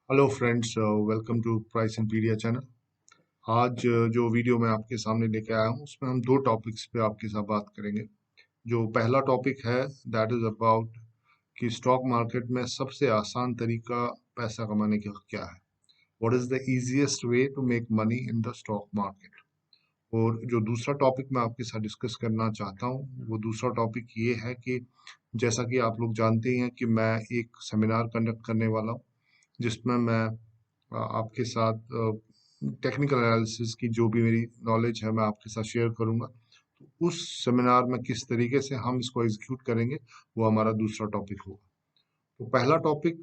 Hello friends, welcome to Price Imperia channel. आज जो video मैं आपके सामने लेके आया हूँ उसमें हम दो टॉपिक्स पे आपके साथ बात करेंगे। जो पहला टॉपिक है दैट इज अबाउट कि स्टॉक मार्केट में सबसे आसान तरीका पैसा कमाने का क्या है। What is the easiest way to make money in the stock market. और जो दूसरा टॉपिक मैं आपके साथ डिस्कस करना चाहता हूँ वो दूसरा टॉपिक ये है कि जैसा कि आप लोग जानते ही हैं कि मैं एक सेमिनार कंडक्ट करने वाला हूँ जिसमें मैं आपके साथ टेक्निकल एनालिसिस की जो भी मेरी नॉलेज है मैं आपके साथ शेयर करूंगा। तो उस सेमिनार में किस तरीके से हम इसको एग्जीक्यूट करेंगे वो हमारा दूसरा टॉपिक होगा। तो पहला टॉपिक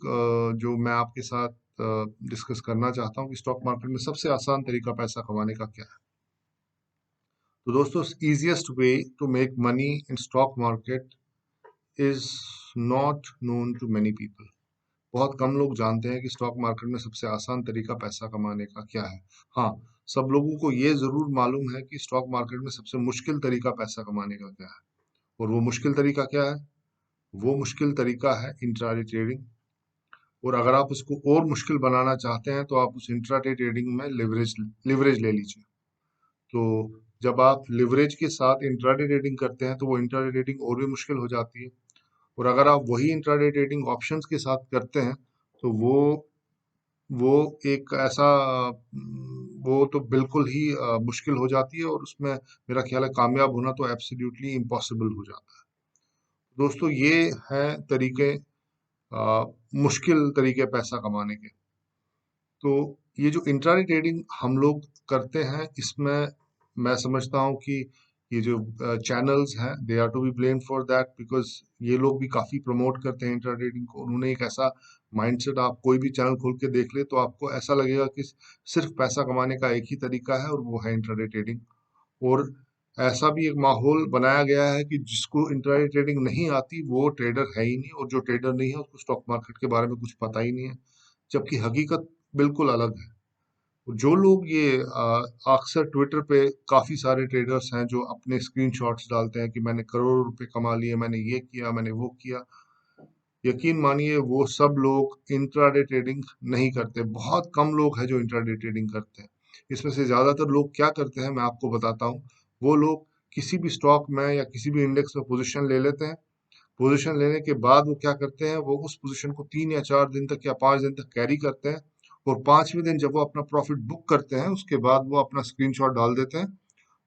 जो मैं आपके साथ डिस्कस करना चाहता हूँ कि स्टॉक मार्केट में सबसे आसान तरीका पैसा कमाने का क्या है। तो दोस्तों, easiest way to make money in stock market is not known to many people। बहुत कम लोग जानते हैं कि स्टॉक मार्केट में सबसे आसान तरीका पैसा कमाने का क्या है। हाँ, सब लोगों को ये जरूर मालूम है कि स्टॉक मार्केट में सबसे मुश्किल तरीका पैसा कमाने का क्या है। और वो मुश्किल तरीका क्या है? वो मुश्किल तरीका है इंट्राडे ट्रेडिंग। और अगर आप उसको और मुश्किल बनाना चाहते हैं तो आप उस इंट्राडे ट्रेडिंग में लिवरेज लिवरेज ले लीजिए। तो जब आप लिवरेज के साथ इंट्राडे ट्रेडिंग करते हैं तो वो इंट्राडे ट्रेडिंग और भी मुश्किल हो जाती है। और अगर आप वही इंट्राडे ट्रेडिंग ऑप्शंस के साथ करते हैं तो वो एक ऐसा वो तो बिल्कुल ही मुश्किल हो जाती है और उसमें मेरा ख्याल है कामयाब होना तो एब्सोल्युटली इम्पॉसिबल हो जाता है। दोस्तों, ये हैं तरीके, मुश्किल तरीके पैसा कमाने के। तो ये जो इंट्राडे ट्रेडिंग हम लोग करते हैं इसमें मैं समझता हूँ कि ये जो चैनल्स हैं they are to be blame for that, because ये लोग भी काफी प्रमोट करते हैं इंट्रा ट्रेडिंग को। उन्होंने एक ऐसा माइंडसेट, आप कोई भी चैनल खोल के देख ले तो आपको ऐसा लगेगा कि सिर्फ पैसा कमाने का एक ही तरीका है और वो है इंट्राडे ट्रेडिंग। और ऐसा भी एक माहौल बनाया गया है कि जिसको इंट्राडे ट्रेडिंग नहीं आती वो ट्रेडर है ही नहीं, और जो ट्रेडर नहीं है उसको स्टॉक मार्केट के बारे में कुछ पता ही नहीं है। जबकि हकीकत बिल्कुल अलग है। जो लोग ये अक्सर ट्विटर पे काफी सारे ट्रेडर्स हैं जो अपने स्क्रीनशॉट्स डालते हैं कि मैंने करोड़ों रुपए कमा लिए, मैंने ये किया, मैंने वो किया। यकीन मानिए वो सब लोग इंट्राडे ट्रेडिंग नहीं करते। बहुत कम लोग हैं जो इंट्राडे ट्रेडिंग करते हैं। इसमें से ज्यादातर लोग क्या करते हैं मैं आपको बताता हूँ। वो लोग किसी भी स्टॉक में या किसी भी इंडेक्स में पोजीशन ले लेते हैं। पोजीशन लेने के बाद वो क्या करते हैं, वो उस पोजीशन को 3 या 4 दिन तक या 5 दिन तक कैरी करते हैं। और 5वें दिन जब वो अपना प्रॉफिट बुक करते हैं उसके बाद वो अपना स्क्रीनशॉट डाल देते हैं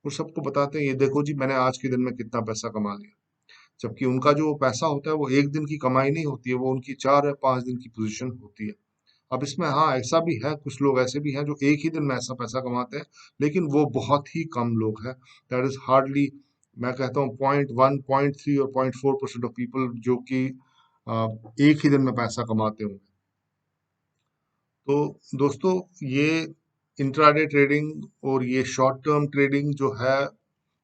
और सबको बताते हैं ये देखो जी मैंने आज के दिन में कितना पैसा कमा लिया। जबकि उनका जो पैसा होता है वो एक दिन की कमाई नहीं होती है, वो उनकी 4 या 5 दिन की पोजीशन होती है। अब इसमें हाँ ऐसा भी है, कुछ लोग ऐसे भी हैं जो एक ही दिन में ऐसा पैसा कमाते हैं, लेकिन वो बहुत ही कम लोग हैं। दैट इज हार्डली, मैं कहता हूँ 0.1 0.3 और 0.4% ऑफ पीपल जो कि एक ही दिन में पैसा कमाते होंगे। तो दोस्तों, ये इंट्राडे ट्रेडिंग और ये शॉर्ट टर्म ट्रेडिंग जो है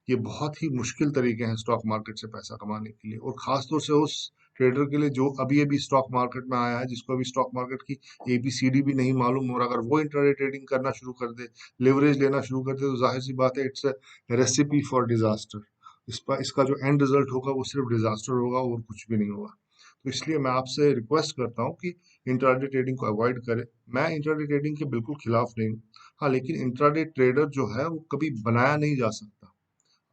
ये बहुत ही मुश्किल तरीके हैं स्टॉक मार्केट से पैसा कमाने के लिए, और खास तौर से उस ट्रेडर के लिए जो अभी अभी स्टॉक मार्केट में आया है, जिसको अभी स्टॉक मार्केट की एबीसीडी भी नहीं मालूम। और अगर वो इंट्राडे ट्रेडिंग करना शुरू कर दे, लिवरेज लेना शुरू कर दे, तो जाहिर सी बात है it's a recipe for disaster. इसका जो एंड रिजल्ट होगा वो सिर्फ डिजास्टर होगा और कुछ भी नहीं होगा। तो इसलिए मैं आपसे रिक्वेस्ट करता हूँ कि इंट्राडे ट्रेडिंग को अवॉइड करें। मैं इंट्राडे ट्रेडिंग के बिल्कुल खिलाफ नहीं हूँ। हाँ, लेकिन इंट्राडे ट्रेडर जो है वो कभी बनाया नहीं जा सकता।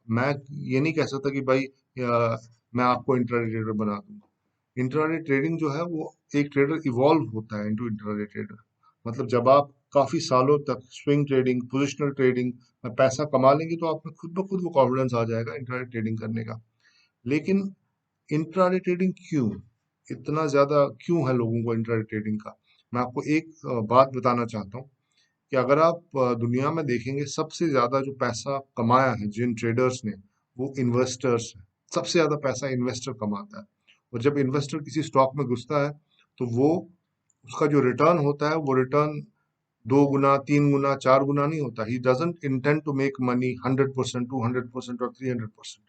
मैं ये नहीं कह सकता कि भाई मैं आपको इंट्राडे ट्रेडर बना दूंगा। इंट्राडे ट्रेडिंग जो है वो एक ट्रेडर इवॉल्व होता है इनटू इंट्राडे ट्रेडर। मतलब जब आप काफी सालों तक स्विंग ट्रेडिंग, पोजिशनल ट्रेडिंग में पैसा कमा लेंगे तो आप में खुद ब खुद वो कॉन्फिडेंस आ जाएगा इंट्राडे ट्रेडिंग करने का। लेकिन इंट्राडे ट्रेडिंग क्यों इतना ज्यादा क्यों है लोगों को इंट्राडे ट्रेडिंग का? मैं आपको एक बात बताना चाहता हूँ कि अगर आप दुनिया में देखेंगे सबसे ज्यादा जो पैसा कमाया है जिन ट्रेडर्स ने, वो इन्वेस्टर्स हैं। सबसे ज्यादा पैसा इन्वेस्टर कमाता है। और जब इन्वेस्टर किसी स्टॉक में घुसता है तो वो उसका जो रिटर्न होता है वो रिटर्न 2 गुना, 3 गुना, 4 गुना नहीं होता। He doesn't intend to make money 100%, 200% और 300%।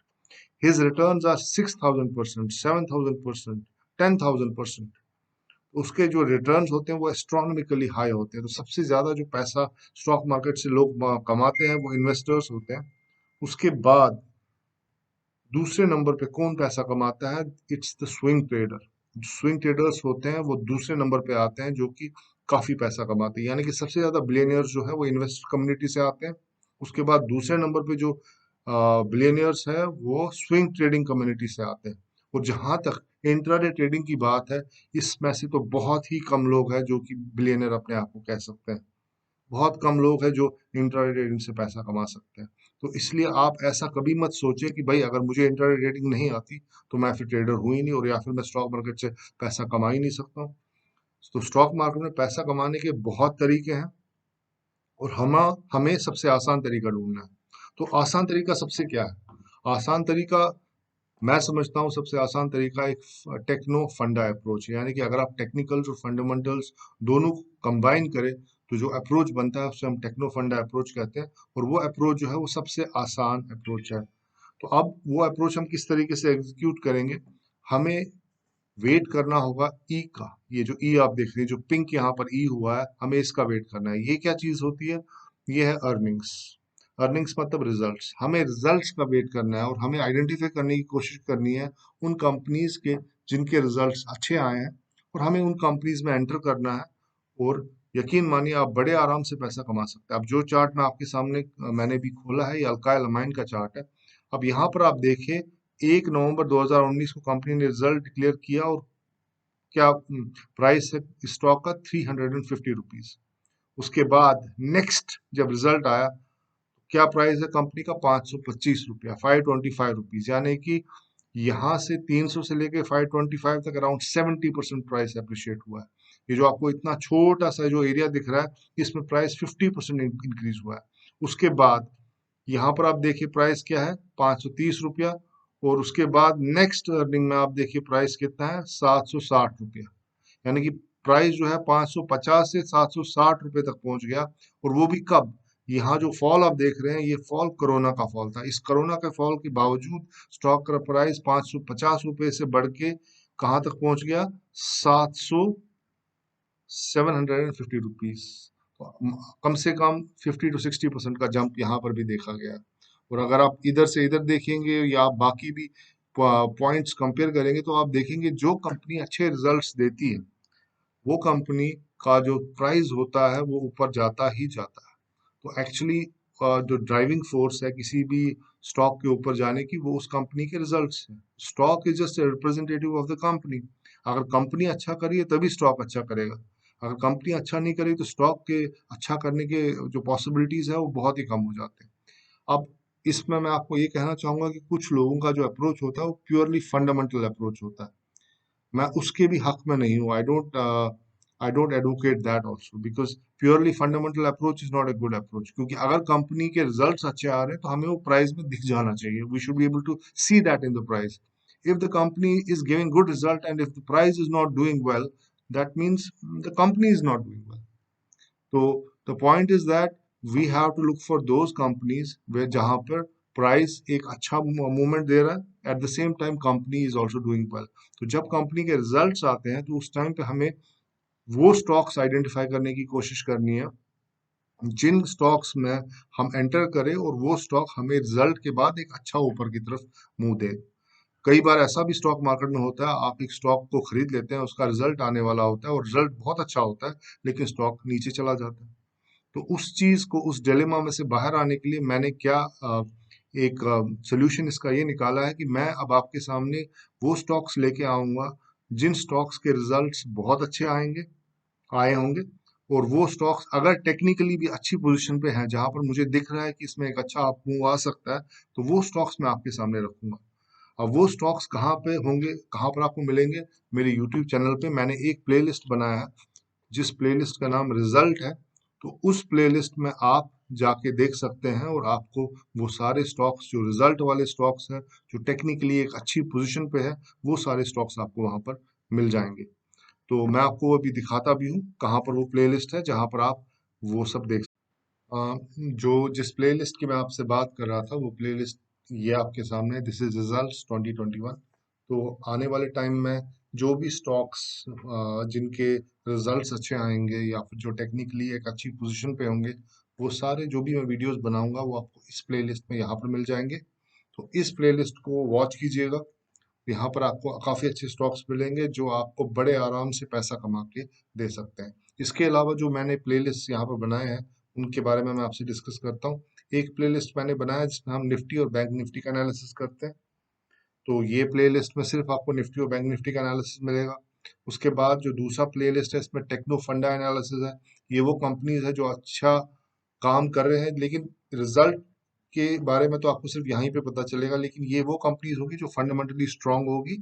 His returns are 6,000%, 7,000%, 10,000%। उसके जो रिटर्न्स होते हैं वो एस्ट्रोनॉमिकली हाई होते हैं। तो सबसे ज्यादा जो पैसा स्टॉक मार्केट से लोग कमाते हैं वो इन्वेस्टर्स होते हैं। उसके बाद दूसरे नंबर पे कौन पैसा कमाता है? It's the swing trader. Swing traders होते हैं वो दूसरे नंबर पे आते हैं, जो कि काफी पैसा कमाते हैं। यानी कि सबसे ज्यादा बिलियनियर्स जो है वो इन्वेस्टर कम्युनिटी से आते हैं। उसके बाद दूसरे नंबर पे जो बिलियनियर्स है वो स्विंग ट्रेडिंग कम्युनिटी से आते हैं। और जहां तक इंट्राडे ट्रेडिंग की बात है, इसमें से तो बहुत ही कम लोग हैं जो कि बिलियनियर अपने आप को कह सकते हैं। बहुत कम लोग हैं जो इंट्राडे ट्रेडिंग से पैसा कमा सकते हैं। तो इसलिए आप ऐसा कभी मत सोचिए कि भाई अगर मुझे इंट्राडे ट्रेडिंग नहीं आती तो मैं फिर ट्रेडर हूं ही नहीं, और या फिर मैं स्टॉक मार्केट से पैसा कमा ही नहीं सकता हूँ। तो स्टॉक मार्केट में पैसा कमाने के बहुत तरीके हैं, और हमें सबसे आसान तरीका ढूंढना है। तो आसान तरीका सबसे क्या है? आसान तरीका मैं समझता हूँ, सबसे आसान तरीका एक टेक्नो फंडा अप्रोच है। यानी कि अगर आप टेक्निकल्स और फंडामेंटल्स दोनों कंबाइन करें तो जो अप्रोच बनता है उसे हम टेक्नो फंडा अप्रोच कहते हैं। और वो अप्रोच जो है वो सबसे आसान अप्रोच है। तो अब वो अप्रोच हम किस तरीके से एग्जीक्यूट करेंगे? हमें वेट करना होगा ई का। ये जो ई आप देख रहे हैं, जो पिंक यहाँ पर ई हुआ है, हमें इसका वेट करना है। ये क्या चीज होती है? ये है अर्निंग्स। अर्निंग्स मतलब रिजल्ट्स। हमें रिजल्ट्स का वेट करना है और हमें आइडेंटिफाई करने की कोशिश करनी है उन कंपनीज के जिनके रिजल्ट्स अच्छे आए हैं, और हमें उन कंपनीज में एंटर करना है। और यकीन मानिए आप बड़े आराम से पैसा कमा सकते हैं। अब जो चार्ट मैं आपके सामने मैंने भी खोला है, ये अल्काइल अमाइन का चार्ट है। अब यहाँ पर आप देखिए, 1 नवंबर 2019 को कंपनी ने रिजल्ट डिक्लेयर किया, और क्या प्राइस है स्टॉक का? ₹350। उसके बाद नेक्स्ट जब रिजल्ट आया, क्या प्राइस है कंपनी का? ₹525, ₹525। यानी कि यहाँ से 300 से लेके 525 तक अराउंड 70% प्राइस अप्रिशिएट हुआ है। ये जो आपको इतना छोटा सा जो एरिया दिख रहा है, इसमें प्राइस 50% इंक्रीज हुआ है। उसके बाद यहाँ पर आप देखिए प्राइस क्या है? ₹530। और उसके बाद नेक्स्ट अर्निंग में आप देखिए प्राइस कितना है? ₹760। यानी कि प्राइस जो है 550 से ₹760 तक पहुंच गया। और वो भी कब? यहाँ जो फॉल आप देख रहे हैं, ये फॉल कोरोना का फॉल था। इस कोरोना के फॉल के बावजूद स्टॉक का प्राइस ₹550 से बढ़ के कहाँ तक पहुंच गया? 750 रुपीज। कम से कम 50 to 60% का जंप यहाँ पर भी देखा गया है। और अगर आप इधर से इधर देखेंगे या आप बाकी भी पॉइंट्स कंपेयर करेंगे, तो आप देखेंगे जो कंपनी अच्छे रिजल्ट्स देती है वो कंपनी का जो प्राइस होता है वो ऊपर जाता ही जाता है। तो एक्चुअली जो ड्राइविंग फोर्स है किसी भी स्टॉक के ऊपर जाने की, वो उस कंपनी के रिजल्ट्स हैं। Stock is just representative of the company. अगर कंपनी अच्छा करी है तभी स्टॉक अच्छा करेगा। अगर कंपनी अच्छा नहीं करी तो स्टॉक के अच्छा करने के जो पॉसिबिलिटीज है वो बहुत ही कम हो जाते हैं। अब इसमें मैं आपको ये कहना चाहूंगा कि कुछ लोगों का जो अप्रोच होता है वो प्योरली फंडामेंटल अप्रोच होता है। मैं उसके भी हक में नहीं हूँ। I don't advocate that also, because purely fundamental approach is not a good approach. क्योंकि अगर कंपनी के रिजल्ट्स अच्छे आ रहे हैं तो हमें वो प्राइस में दिख जाना चाहिए। We should be able to see that in the price. If the company is giving good result and if the price is not doing well, that means the company is not doing well. तो the point is that we have to look for those companies वे जहां पर price एक अच्छा movement दे रहा है, at the same time company is also doing well. तो जब कंपनी के रिजल्ट्स आते हैं तो उस टाइम पे हमें वो स्टॉक्स आइडेंटिफाई करने की कोशिश करनी है जिन स्टॉक्स में हम एंटर करें और वो स्टॉक हमें रिजल्ट के बाद एक अच्छा ऊपर की तरफ मुंह दे। कई बार ऐसा भी स्टॉक मार्केट में होता है, आप एक स्टॉक को खरीद लेते हैं, उसका रिजल्ट आने वाला होता है और रिजल्ट बहुत अच्छा होता है, लेकिन स्टॉक नीचे चला जाता है। तो उस चीज को, उस डिलेमा में से बाहर आने के लिए मैंने क्या एक सोल्यूशन इसका ये निकाला है कि मैं अब आपके सामने वो स्टॉक्स लेके आऊंगा जिन स्टॉक्स के रिजल्ट्स बहुत अच्छे आए होंगे, और वो स्टॉक्स अगर टेक्निकली भी अच्छी पोजीशन पे हैं, जहां पर मुझे दिख रहा है कि इसमें एक अच्छा अप मूव आ सकता है, तो वो स्टॉक्स मैं आपके सामने रखूंगा। अब वो स्टॉक्स कहाँ पे होंगे, कहाँ पर आपको मिलेंगे? मेरे यूट्यूब चैनल पे मैंने एक प्लेलिस्ट बनाया है जिस प्लेलिस्ट का नाम रिजल्ट है। तो उस प्लेलिस्ट में आप जाके देख सकते हैं, और आपको वो सारे स्टॉक्स जो रिजल्ट वाले स्टॉक्स हैं, जो टेक्निकली एक अच्छी पोजीशन पे है, वो सारे स्टॉक्स आपको वहां पर मिल जाएंगे। तो मैं आपको अभी दिखाता भी हूँ कहाँ पर वो प्लेलिस्ट है जहाँ पर आप वो सब देख। जो जिस प्लेलिस्ट की मैं आपसे बात कर रहा था वो प्लेलिस्ट ये आपके सामने, दिस इज रिजल्ट्स 2021। तो आने वाले टाइम में जो भी स्टॉक्स जिनके रिजल्ट्स अच्छे आएंगे या फिर जो टेक्निकली एक अच्छी पोजीशन पे होंगे, वो सारे जो भी मैं वीडियोस बनाऊंगा वो आपको इस प्लेलिस्ट में यहाँ पर मिल जाएंगे। तो इस प्लेलिस्ट को वॉच कीजिएगा। यहाँ पर आपको काफ़ी अच्छे स्टॉक्स मिलेंगे जो आपको बड़े आराम से पैसा कमा के दे सकते हैं। इसके अलावा जो मैंने प्लेलिस्ट यहाँ पर बनाए हैं उनके बारे में मैं आपसे डिस्कस करता हूँ। एक प्लेलिस्ट मैंने बनाया जिसमें हम निफ्टी और बैंक निफ्टी का एनालिसिस करते हैं। तो ये प्लेलिस्ट में सिर्फ आपको निफ्टी और बैंक निफ्टी का एनालिसिस मिलेगा। उसके बाद जो दूसरा प्लेलिस्ट है इसमें टेक्नो फंडा एनालिसिस है। ये वो कंपनीज है जो अच्छा काम कर रहे हैं, लेकिन रिजल्ट के बारे में तो आपको सिर्फ यहीं पे पता चलेगा, लेकिन ये वो कंपनीज होगी जो फंडामेंटली स्ट्रांग होगी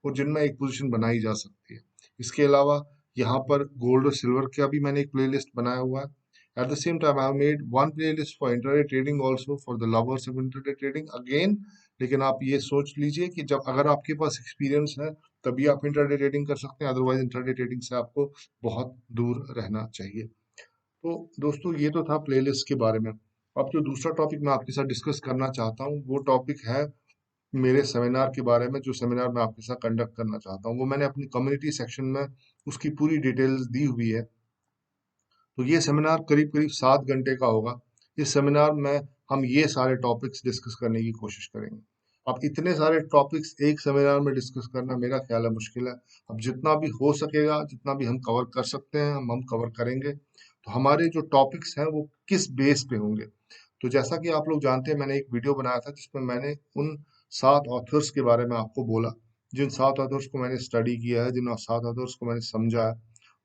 और जिनमें एक पोजीशन बनाई जा सकती है। इसके अलावा यहाँ पर गोल्ड और सिल्वर का भी मैंने एक प्लेलिस्ट बनाया हुआ है। At the same time, I have made one playlist for intraday trading also for the lovers of intraday trading again। लेकिन आप ये सोच लीजिए कि जब अगर आपके पास एक्सपीरियंस है तभी आप इंट्राडे ट्रेडिंग कर सकते हैं, अदरवाइज इंट्राडे ट्रेडिंग से आपको बहुत दूर रहना चाहिए। तो दोस्तों ये तो था प्लेलिस्ट के बारे में। अब जो दूसरा टॉपिक मैं आपके साथ डिस्कस करना चाहता हूँ वो टॉपिक है मेरे सेमिनार के बारे में। जो सेमिनार मैं आपके साथ कंडक्ट करना चाहता हूँ वो मैंने अपनी कम्युनिटी सेक्शन में उसकी पूरी डिटेल्स दी हुई है। तो ये सेमिनार करीब करीब 7 घंटे का होगा। इस सेमिनार में हम ये सारे टॉपिक्स डिस्कस करने की कोशिश करेंगे। अब इतने सारे टॉपिक्स एक सेमिनार में डिस्कस करना मेरा ख्याल है मुश्किल है। अब जितना भी हो सकेगा, जितना भी हम कवर कर सकते हैं हम कवर करेंगे। तो हमारे जो टॉपिक्स हैं वो किस बेस पे होंगे? तो जैसा कि आप लोग जानते हैं मैंने एक वीडियो बनाया था जिसमें मैंने उन 7 ऑथर्स के बारे में आपको बोला, जिन 7 ऑथर्स को मैंने स्टडी किया है, जिन 7 ऑथर्स को मैंने समझा है।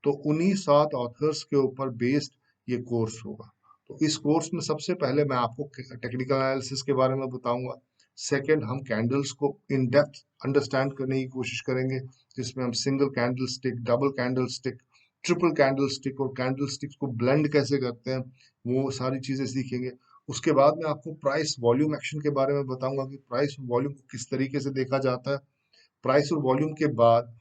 तो उन्हीं 7 ऑथर्स के ऊपर बेस्ड ये कोर्स होगा। तो इस कोर्स में सबसे पहले मैं आपको टेक्निकल एनालिसिस के बारे में बताऊंगा। सेकंड, हम कैंडल्स को इन डेप्थ अंडरस्टैंड करने की कोशिश करेंगे, जिसमें हम single candle stick, double candle stick, triple candle stick और कैंडल स्टिक्स को ब्लेंड कैसे करते हैं वो सारी चीजें सीखेंगे। उसके बाद मैं आपको प्राइस वॉल्यूम एक्शन के बारे में बताऊंगा कि प्राइस वॉल्यूम को किस तरीके से देखा जाता है। प्राइस और वॉल्यूम के बाद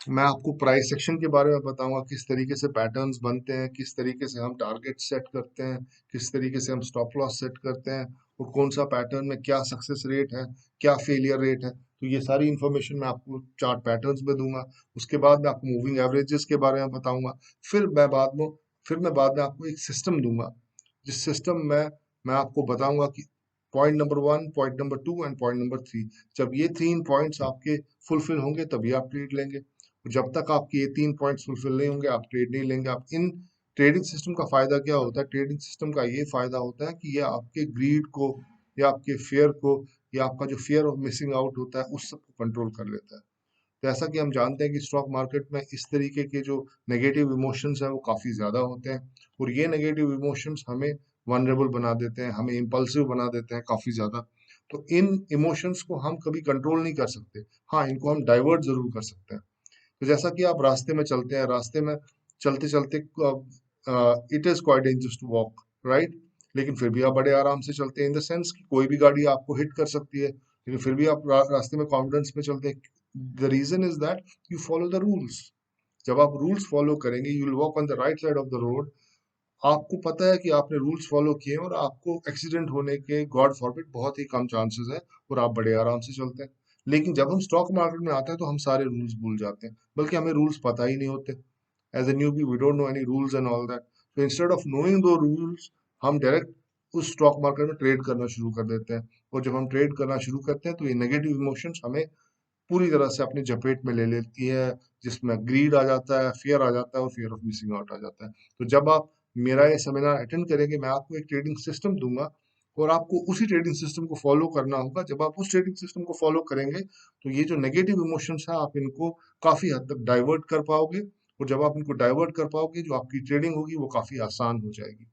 मैं आपको प्राइस सेक्शन के बारे में बताऊंगा, किस तरीके से पैटर्न्स बनते हैं, किस तरीके से हम टारगेट सेट करते हैं, किस तरीके से हम स्टॉप लॉस सेट करते हैं और कौन सा पैटर्न में क्या सक्सेस रेट है, क्या फेलियर रेट है। तो ये सारी इंफॉर्मेशन मैं आपको चार्ट पैटर्न्स में दूंगा। उसके बाद मैं आपको मूविंग एवरेजेस के बारे में बताऊंगा। फिर मैं बाद में फिर मैं बाद में आपको एक सिस्टम दूंगा, जिस सिस्टम में मैं आपको बताऊंगा कि point number 1, point number 2 and point number 3, जब ये 3 पॉइंट्स आपके फुलफिल होंगे तभी आप ट्रेड लेंगे। जब तक आपके ये 3 पॉइंट्स फुलफिल नहीं होंगे आप ट्रेड नहीं लेंगे। आप इन ट्रेडिंग सिस्टम का फायदा क्या होता है? ट्रेडिंग सिस्टम का ये फायदा होता है कि ये आपके ग्रीड को या आपके फेयर को या आपका जो फियर ऑफ मिसिंग आउट होता है उस सब को कंट्रोल कर लेता है। जैसा कि हम जानते हैं कि स्टॉक मार्केट में इस तरीके के जो नेगेटिव इमोशंस हैं वो काफ़ी ज़्यादा होते हैं और ये नेगेटिव इमोशंस हमें वनरेबल बना देते हैं, हमें इम्पल्सिव बना देते हैं काफ़ी ज़्यादा। तो इन इमोशंस को हम कभी कंट्रोल नहीं कर सकते। हाँ, इनको हम डाइवर्ट ज़रूर कर सकते हैं। तो जैसा कि आप रास्ते में चलते हैं, रास्ते में चलते चलते it is quite dangerous to walk, right? लेकिन फिर भी आप बड़े आराम से चलते हैं, इन द सेंस कि कोई भी गाड़ी आपको हिट कर सकती है, लेकिन फिर भी आप रास्ते में कॉन्फिडेंस में चलते हैं। The reason is that you follow the rules. जब आप रूल्स फॉलो करेंगे you will walk on the right side of the road. आपको पता है कि आपने रूल्स फॉलो किए हैं और आपको एक्सीडेंट होने के गॉड फॉरबिड बहुत ही कम चांसेस है और आप बड़े आराम से चलते हैं। लेकिन जब हम स्टॉक मार्केट में आते हैं तो हम सारे रूल्स भूल जाते हैं, बल्कि हमें रूल्स पता ही नहीं होते। As a newbie we don't know any rules and all that. तो instead of knowing those rules हम डायरेक्ट उस स्टॉक मार्केट में ट्रेड करना शुरू कर देते हैं। और जब हम ट्रेड करना शुरू करते हैं तो ये नेगेटिव इमोशंस हमें पूरी तरह से अपनी चपेट में ले लेती है, जिसमें ग्रीड आ जाता है, फियर आ जाता है और फियर ऑफ मिसिंग आउट आ जाता है। तो जब आप मेरा ये सेमिनार अटेंड करेंगे मैं आपको एक ट्रेडिंग सिस्टम दूंगा और आपको उसी ट्रेडिंग सिस्टम को फॉलो करना होगा। जब आप उस ट्रेडिंग सिस्टम को फॉलो करेंगे तो ये जो नेगेटिव इमोशंस है आप इनको काफी हद तक डाइवर्ट कर पाओगे और जब आप इनको डाइवर्ट कर पाओगे जो आपकी ट्रेडिंग होगी वो काफी आसान हो जाएगी।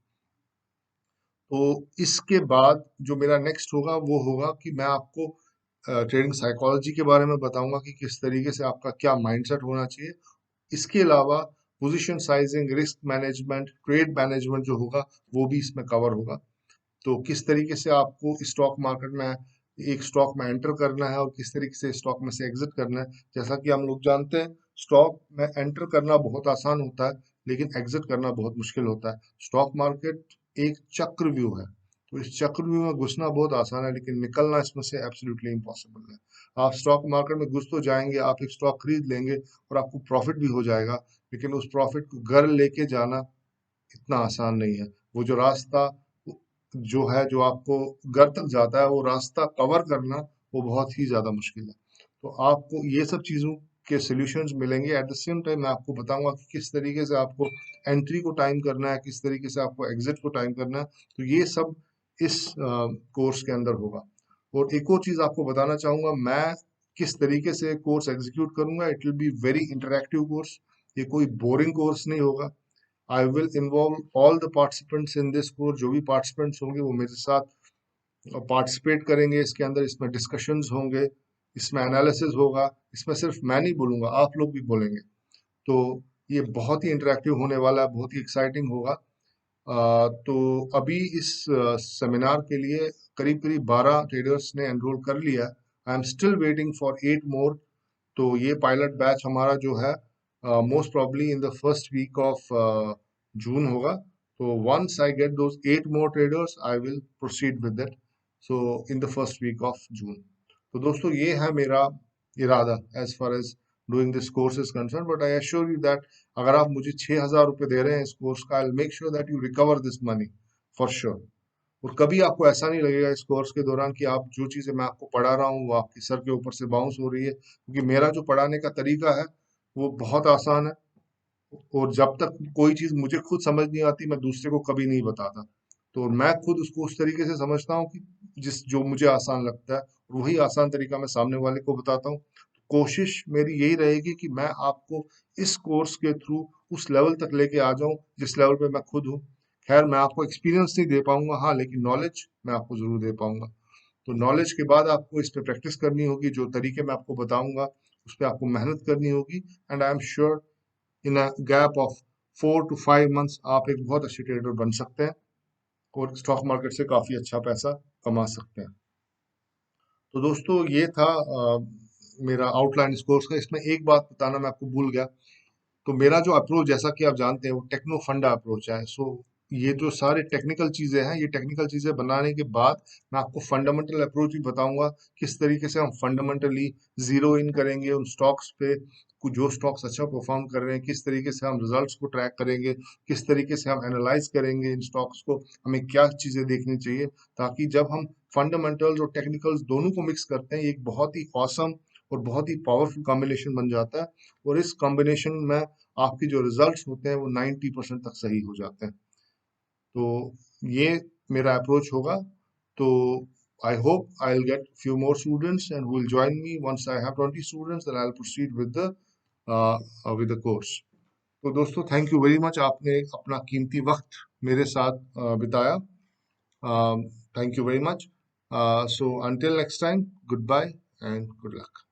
तो इसके बाद जो मेरा नेक्स्ट होगा वो होगा कि मैं आपको ट्रेडिंग साइकोलॉजी के बारे में बताऊंगा कि किस तरीके से आपका क्या माइंडसेट होना चाहिए। इसके अलावा position sizing, risk management, trade management जो होगा वो भी इसमें कवर होगा। तो किस तरीके से आपको स्टॉक मार्केट में एक स्टॉक में एंटर करना है और किस तरीके से स्टॉक में से एग्जिट करना है। जैसा कि हम लोग जानते हैं स्टॉक में एंटर करना बहुत आसान होता है लेकिन एग्जिट करना बहुत मुश्किल होता है। स्टॉक मार्केट एक चक्रव्यूह है, तो इस चक्रव्यूह में घुसना बहुत आसान है लेकिन निकलना इसमें से एब्सोल्युटली इम्पॉसिबल है। आप स्टॉक मार्केट में घुस तो जाएंगे, आप एक स्टॉक खरीद लेंगे और आपको प्रॉफिट भी हो जाएगा, लेकिन उस प्रॉफिट को घर लेके जाना इतना आसान नहीं है। वो जो रास्ता जो है जो आपको घर तक जाता है वो रास्ता कवर करना वो बहुत ही ज्यादा मुश्किल है। तो आपको ये सब चीज़ों के सॉल्यूशंस मिलेंगे। एट द सेम टाइम मैं आपको बताऊंगा कि किस तरीके से आपको एंट्री को टाइम करना है, किस तरीके से आपको एग्जिट को टाइम करना है। तो ये सब इस कोर्स के अंदर होगा। और एक और चीज़ आपको बताना चाहूँगा, मैं किस तरीके से कोर्स एग्जीक्यूट करूंगा। It will be very interactive course, ये कोई बोरिंग कोर्स नहीं होगा। I will involve all the participants in this course. जो भी पार्टिसिपेंट्स होंगे वो मेरे साथ पार्टिसिपेट करेंगे इसके अंदर। इसमें डिस्कशंस होंगे, इसमें एनालिसिस होगा। इसमें सिर्फ मैं नहीं बोलूंगा, आप लोग भी बोलेंगे। तो ये बहुत ही इंटरेक्टिव होने वाला है, बहुत ही एक्साइटिंग होगा। तो अभी इस सेमिनार के लिए करीब करीब 12 ट्रेडर्स ने एनरोल कर लिया है। I am still waiting for 8 more. तो ये पायलट बैच हमारा जो है most probably in the first week of June होगा। तो once I get those 8 more traders I will proceed with that, so in the first week of June. तो दोस्तों ये है मेरा इरादा as far as doing this course is concern. But I assure you that अगर आप मुझे 6,000 रुपये दे रहे हैं इस कोर्स का, I will make sure that you recover this money for sure. और कभी आपको ऐसा नहीं लगेगा इस कोर्स के दौरान कि आप जो चीज़ें मैं आपको पढ़ा रहा हूँ वो आपके सर के ऊपर से बाउंस हो रही है, क्योंकि मेरा जो पढ़ाने का तरीका है वो बहुत आसान है। और जब तक कोई चीज़ मुझे खुद समझ नहीं आती मैं दूसरे को कभी नहीं बताता। तो मैं खुद उसको उस तरीके से समझता हूँ कि जो मुझे आसान लगता है वही आसान तरीका मैं सामने वाले को बताता हूँ। कोशिश मेरी यही रहेगी कि मैं आपको इस कोर्स के थ्रू उस लेवल तक लेके आ जाऊं जिस लेवल पे मैं खुद हूँ। खैर मैं आपको एक्सपीरियंस नहीं दे पाऊंगा, हाँ, लेकिन नॉलेज मैं आपको जरूर दे पाऊंगा। तो नॉलेज के बाद आपको इस पे प्रैक्टिस करनी होगी, जो तरीके मैं आपको बताऊंगा उस पर आपको मेहनत करनी होगी। And I am sure in a gap of 4 to 5 months आप एक बहुत अच्छे ट्रेडर बन सकते हैं और स्टॉक मार्केट से काफी अच्छा पैसा कमा सकते हैं। तो दोस्तों ये था मेरा आउटलाइन इस कोर्स का। इसमें एक बात बताना मैं आपको भूल गया। तो मेरा जो अप्रोच, जैसा कि आप जानते हैं, वो टेक्नो फंडा अप्रोच है। सो ये जो सारे टेक्निकल चीजें हैं, ये टेक्निकल चीजें बनाने के बाद मैं आपको फंडामेंटल अप्रोच भी बताऊंगा, किस तरीके से हम फंडामेंटली जीरो इन करेंगे उन स्टॉक्स पे। जो स्टॉक्स अच्छा परफॉर्म कर रहे हैं किस तरीके से हम रिजल्ट्स को ट्रैक करेंगे, किस तरीके से हम एनालाइज करेंगे इन स्टॉक्स को, हमें क्या चीजें देखनी चाहिए, ताकि जब हम फंडामेंटल्स और टेक्निकल्स दोनों को मिक्स करते हैं, ये एक बहुत ही ऑसम और बहुत ही पावरफुल कॉम्बिनेशन बन जाता है। और इस कॉम्बिनेशन में आपके जो रिजल्ट्स होते हैं वो 90% तक सही हो जाते हैं। तो ये मेरा अप्रोच होगा। तो I hope I will get few more students and will join me. Once I have 20 students then I will proceed with the course. तो दोस्तों थैंक यू वेरी मच, आपने अपना कीमती वक्त मेरे साथ बिताया। Thank you very much. So until next time, good bye and good luck.